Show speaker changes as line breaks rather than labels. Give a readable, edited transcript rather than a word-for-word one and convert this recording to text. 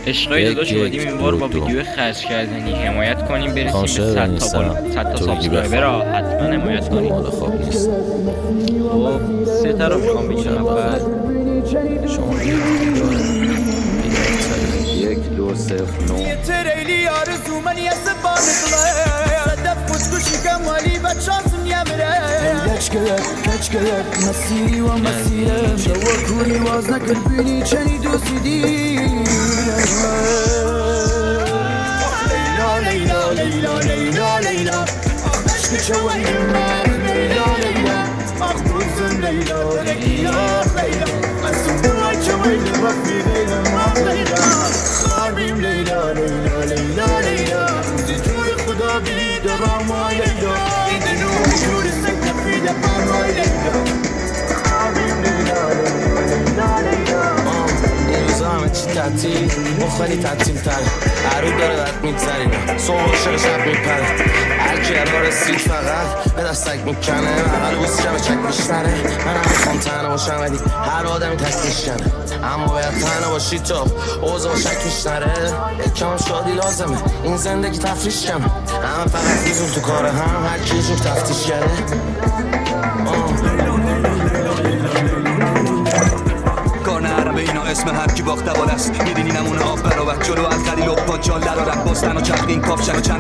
عشقای داداش اومدیم این بار با ویدیو خرج کردنی حمایت کنیم برسیم به 100 تا سابسکرایبر را حتما حمایت کنیم.
مال خواب نیست.
خب 3 تا رو میخوام بگیرم اول.
شما 1 2 0 9
تریلی آرزو من یه سبان قلای دف کشکشی کمالی بچانسم یمره کچکه مسیری و مسیره شوار کوری واز نکر بینی چنی دوستی دیره لیلا لیلا لیلا لیلا لیلا عشق چوانی من لیلا لیلا بوزم لیلا لیلا لیلا اسم بوی چوانی رفی لیلا لیلا خاربیم لیلا لیلا لیلا لیلا جوی خدا بی درام لیلا این نوی جور سکت فی دقام لیلا خاربیم لیلا لیلا لیلا
این روزا همه چی تعطیل مخالی تعطیل تره عروب داره رد میگذرینه صبح شب شب میپره هرکی هر رسید فقط به دستک میکنه اول بوسی جمع چک بیشتره من هم میخوام تنها باشم ولی هر آدمی تکلیش کنه اما باید تنها باشی تو اوضاع شک بیشتره یکم شادی لازمه این زندگی تفریش کمه همه فقط بیزون تو کاره هم هرکی یه جور تفتیش کرده
کار نهرم به اینا اسم هر کی باخته بالا است میدینی نمونه آب برابر جلو از خلیل و پاچال در و رک بستن و چند این کافشن و چند